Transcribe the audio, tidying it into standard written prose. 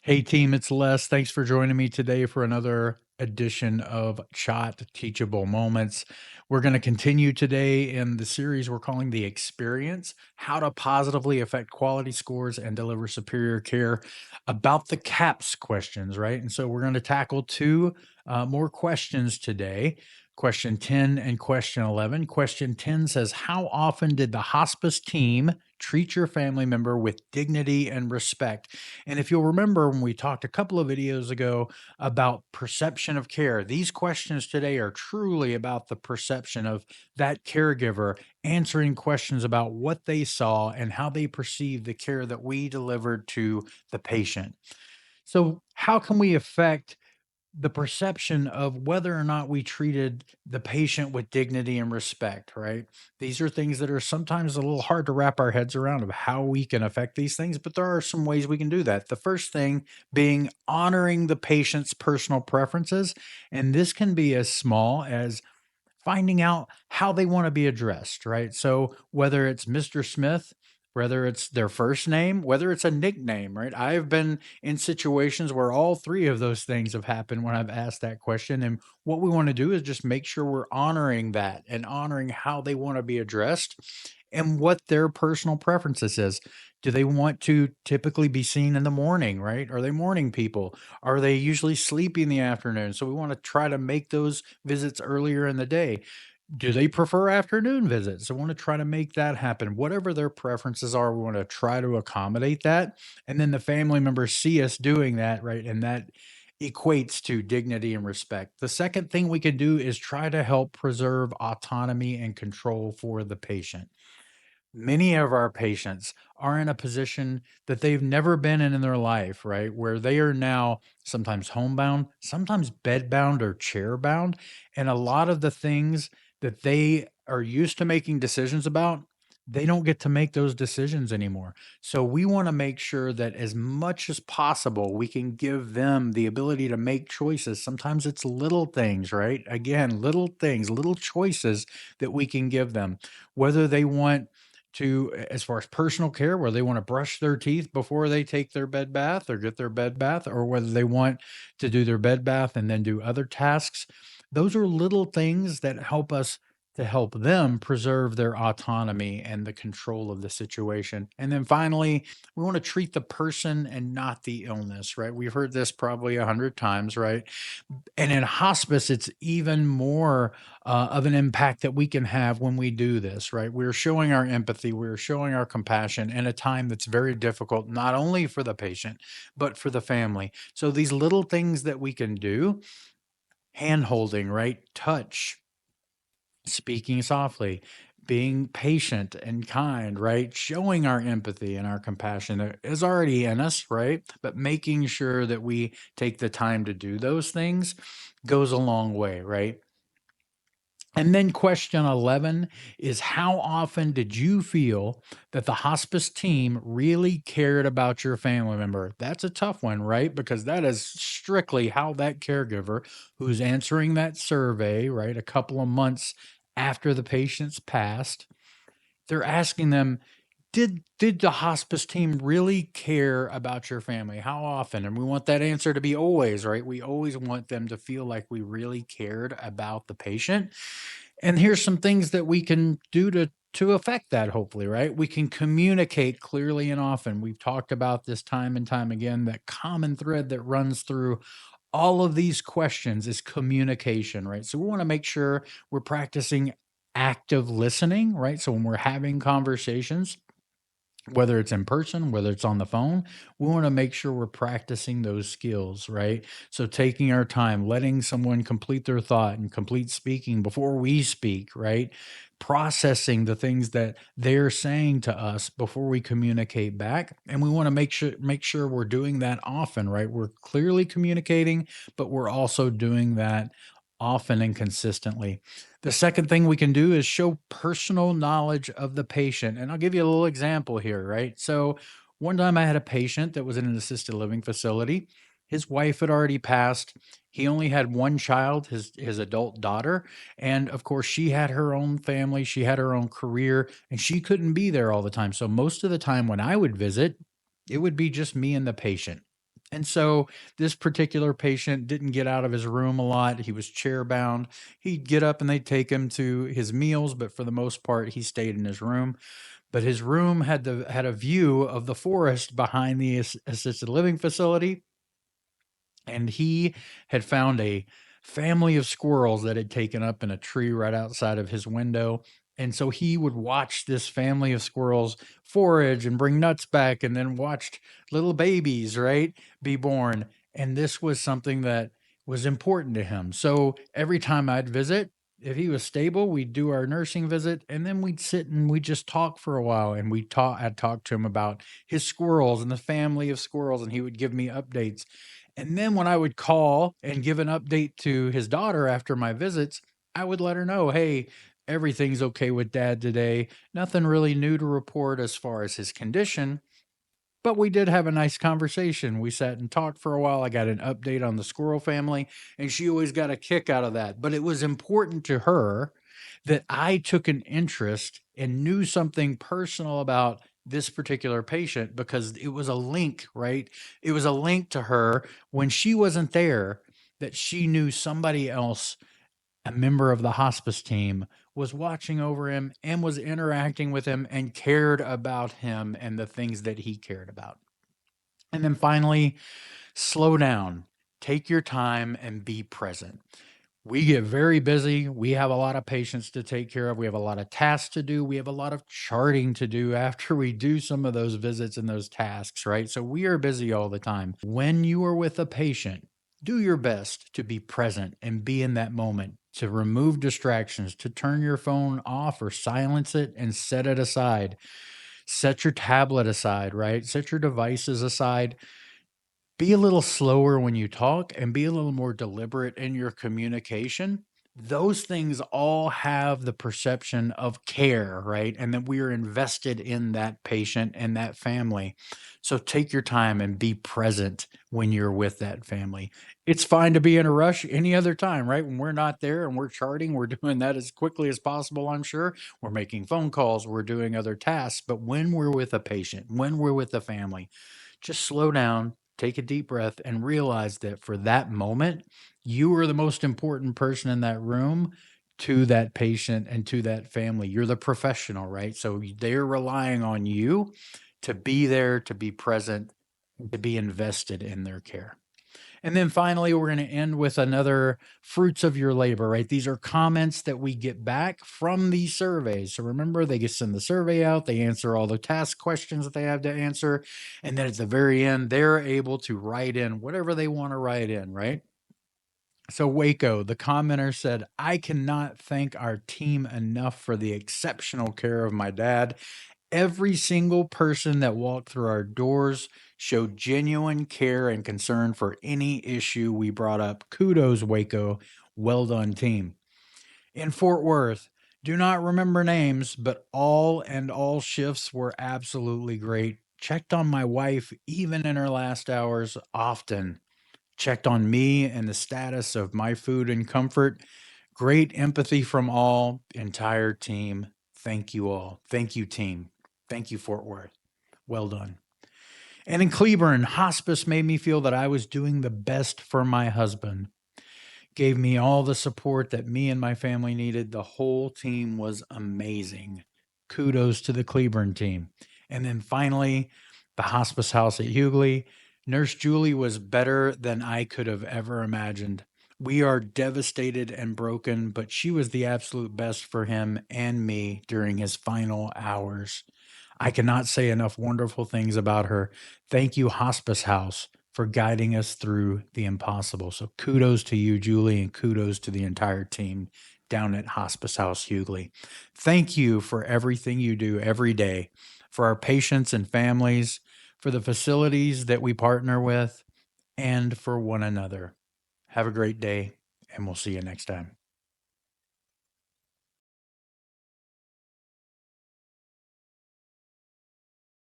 Hey team, it's Les. Thanks for joining me today for another edition of CHOT Teachable Moments. We're going to continue today in the series we're calling The Experience: How to Positively Affect Quality Scores and Deliver Superior Care, about the CAHPS questions, right? And so we're going to tackle two more questions today. Question 10 and question 11. Question 10 says, how often did the hospice team treat your family member with dignity and respect? And if you'll remember when we talked a couple of videos ago about perception of care, these questions today are truly about the perception of that caregiver answering questions about what they saw and how they perceive the care that we delivered to the patient. So, how can we affect the perception of whether or not we treated the patient with dignity and respect, right? These are things that are sometimes a little hard to wrap our heads around of how we can affect these things, but there are some ways we can do that. The first thing being honoring the patient's personal preferences. And this can be as small as finding out how they want to be addressed, right? So whether it's Mr. Smith, whether it's their first name, whether it's a nickname, right? I've been in situations where all three of those things have happened when I've asked that question. And what we want to do is just make sure we're honoring that and honoring how they want to be addressed and what their personal preferences is. Do they want to typically be seen in the morning, right? Are they morning people? Are they usually sleepy in the afternoon? So we want to try to make those visits earlier in the day. Do they prefer afternoon visits? So we want to try to make that happen. Whatever their preferences are, we want to try to accommodate that. And then the family members see us doing that, right? And that equates to dignity and respect. The second thing we can do is try to help preserve autonomy and control for the patient. Many of our patients are in a position that they've never been in their life, right? Where they are now sometimes homebound, sometimes bedbound or chair-bound, and a lot of the things that they are used to making decisions about, they don't get to make those decisions anymore. So we wanna make sure that as much as possible, we can give them the ability to make choices. Sometimes it's little things, right? Again, little things, little choices that we can give them. Whether they want to as far as personal care, where they want to brush their teeth before they take their bed bath or get their bed bath, or whether they want to do their bed bath and then do other tasks. Those are little things that help us to help them preserve their autonomy and the control of the situation. And then finally, we want to treat the person and not the illness, right? We've heard this probably 100 times, right? And in hospice, it's even more of an impact that we can have when we do this, right? We're showing our empathy, we're showing our compassion in a time that's very difficult, not only for the patient, but for the family. So these little things that we can do, hand holding, right? Touch, speaking softly, being patient and kind, right? Showing our empathy and our compassion that is already in us, right? But making sure that we take the time to do those things goes a long way, right? And then question 11 is, how often did you feel that the hospice team really cared about your family member? That's a tough one, right? Because that is strictly how that caregiver who's answering that survey, right, a couple of months after the patient's passed, they're asking them, did the hospice team really care about your family? How often? And we want that answer to be always, right? We always want them to feel like we really cared about the patient. And here's some things that we can do to affect that, hopefully, right? We can communicate clearly and often. We've talked about this time and time again. That common thread that runs through all of these questions is communication, right? So we want to make sure we're practicing active listening, right? So when we're having conversations, whether it's in person, whether it's on the phone, we want to make sure we're practicing those skills, right? So taking our time, letting someone complete their thought and complete speaking before we speak, right? Processing the things that they're saying to us before we communicate back. And we want to make sure we're doing that often, right? We're clearly communicating, but we're also doing that often and consistently. The second thing we can do is show personal knowledge of the patient. And I'll give you a little example here, right? So, one time I had a patient that was in an assisted living facility. His wife had already passed. He only had one child, his adult daughter. And of course, she had her own family, she had her own career, and she couldn't be there all the time. So, most of the time when I would visit, it would be just me and the patient. And so this particular patient didn't get out of his room a lot. He was chair bound. He'd get up and they'd take him to his meals, but for the most part, he stayed in his room. But his room had a view of the forest behind the assisted living facility, and he had found a family of squirrels that had taken up in a tree right outside of his window. And so he would watch this family of squirrels forage and bring nuts back, and then watched little babies, right, be born. And this was something that was important to him. So every time I'd visit, if he was stable, we'd do our nursing visit, and then we'd sit and we'd just talk for a while. And I'd talk to him about his squirrels and the family of squirrels, and he would give me updates. And then when I would call and give an update to his daughter after my visits, I would let her know, hey, everything's okay with dad today. Nothing really new to report as far as his condition, but we did have a nice conversation. We sat and talked for a while. I got an update on the squirrel family, and she always got a kick out of that. But it was important to her that I took an interest and knew something personal about this particular patient, because it was a link, right? It was a link to her when she wasn't there, that she knew somebody else, a member of the hospice team, was watching over him and was interacting with him and cared about him and the things that he cared about. And then finally, slow down, take your time, and be present. We get very busy. We have a lot of patients to take care of. We have a lot of tasks to do. We have a lot of charting to do after we do some of those visits and those tasks, right? So we are busy all the time. When you are with a patient, do your best to be present and be in that moment, to remove distractions, to turn your phone off or silence it and set it aside. Set your tablet aside, right? Set your devices aside. Be a little slower when you talk and be a little more deliberate in your communication. Those things all have the perception of care, right? And that we are invested in that patient and that family. So take your time and be present when you're with that family. It's fine to be in a rush any other time, right? When we're not there and we're charting, we're doing that as quickly as possible, I'm sure. We're making phone calls, we're doing other tasks. But when we're with a patient, when we're with a family, just slow down, take a deep breath, and realize that for that moment, you are the most important person in that room to that patient and to that family. You're the professional, right? So they're relying on you to be there, to be present, to be invested in their care. And then finally, we're going to end with another fruits of your labor, right? These are comments that we get back from these surveys. So remember, they get send the survey out, they answer all the task questions that they have to answer. And then at the very end, they're able to write in whatever they want to write in, right? So Waco, the commenter said, I cannot thank our team enough for the exceptional care of my dad. Every single person that walked through our doors showed genuine care and concern for any issue we brought up. Kudos, Waco. Well done, team. In Fort Worth, do not remember names, but all shifts were absolutely great. Checked on my wife even in her last hours often. Checked on me and the status of my food and comfort. Great empathy from all, entire team. Thank you all. Thank you, team. Thank you, Fort Worth. Well done. And in Cleburne, hospice made me feel that I was doing the best for my husband. Gave me all the support that me and my family needed. The whole team was amazing. Kudos to the Cleburne team. And then finally, the hospice house at Hughley. Nurse Julie was better than I could have ever imagined. We are devastated and broken, but she was the absolute best for him and me during his final hours. I cannot say enough wonderful things about her. Thank you, Hospice House, for guiding us through the impossible. So kudos to you, Julie, and kudos to the entire team down at Hospice House Hughley. Thank you for everything you do every day for our patients and families, for the facilities that we partner with, and for one another. Have a great day, and we'll see you next time.